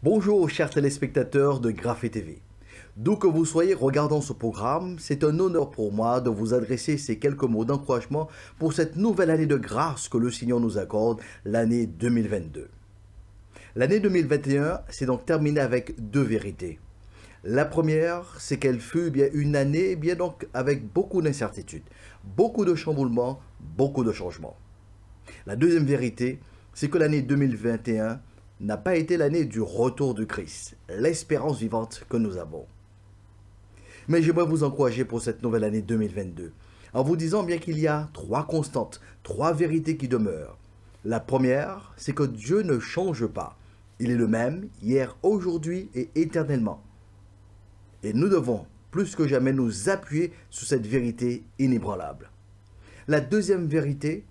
Bonjour chers téléspectateurs de Graphé TV. D'où que vous soyez regardant ce programme, c'est un honneur pour moi de vous adresser ces quelques mots d'encouragement pour cette nouvelle année de grâce que le Seigneur nous accorde, l'année 2022. L'année 2021 s'est donc terminée avec deux vérités. La première, c'est qu'elle fut bien une année donc avec beaucoup d'incertitudes, beaucoup de chamboulements, beaucoup de changements. La deuxième vérité, c'est que l'année 2021 n'a pas été l'année du retour du Christ, l'espérance vivante que nous avons. Mais j'aimerais vous encourager pour cette nouvelle année 2022, en vous disant bien qu'il y a trois constantes, trois vérités qui demeurent. La première, c'est que Dieu ne change pas. Il est le même, hier, aujourd'hui et éternellement. Et nous devons, plus que jamais, nous appuyer sur cette vérité inébranlable. La deuxième vérité,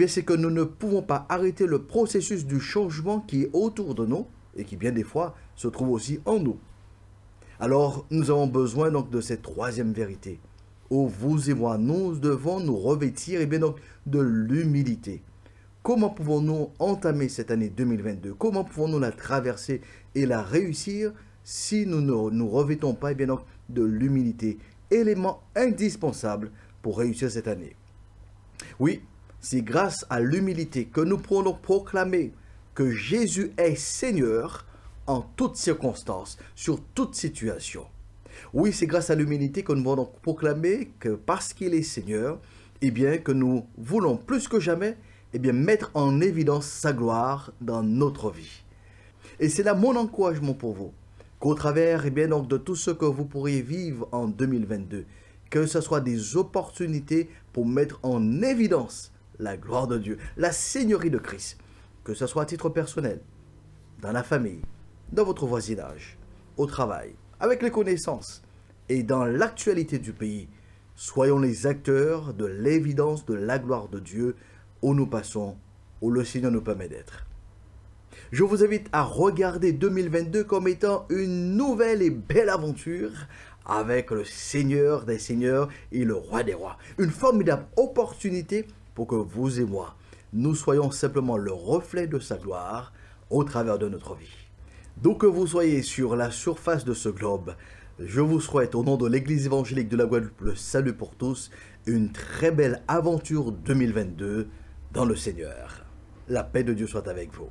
c'est que nous ne pouvons pas arrêter le processus du changement qui est autour de nous et qui bien des fois se trouve aussi en nous. Alors nous avons besoin donc de cette troisième vérité où vous et moi nous devons nous revêtir donc de l'humilité. Comment pouvons-nous entamer cette année 2022? Comment pouvons-nous la traverser et la réussir si nous ne nous revêtons pas donc de l'humilité, élément indispensable pour réussir cette année? Oui, c'est grâce à l'humilité que nous pourrons donc proclamer que Jésus est Seigneur en toutes circonstances, sur toute situation. Oui, c'est grâce à l'humilité que nous pouvons donc proclamer que parce qu'il est Seigneur, que nous voulons plus que jamais mettre en évidence sa gloire dans notre vie. Et c'est là mon encouragement pour vous, qu'au travers donc de tout ce que vous pourriez vivre en 2022, que ce soit des opportunités pour mettre en évidence la gloire de Dieu, la seigneurie de Christ, que ce soit à titre personnel, dans la famille, dans votre voisinage, au travail, avec les connaissances et dans l'actualité du pays. Soyons les acteurs de l'évidence de la gloire de Dieu où nous passons, où le Seigneur nous permet d'être. Je vous invite à regarder 2022 comme étant une nouvelle et belle aventure avec le Seigneur des Seigneurs et le Roi des Rois. Une formidable opportunité pour que vous et moi, nous soyons simplement le reflet de sa gloire au travers de notre vie. D'où que vous soyez sur la surface de ce globe, je vous souhaite au nom de l'Église évangélique de la Guadeloupe le salut pour tous, une très belle aventure 2022 dans le Seigneur. La paix de Dieu soit avec vous.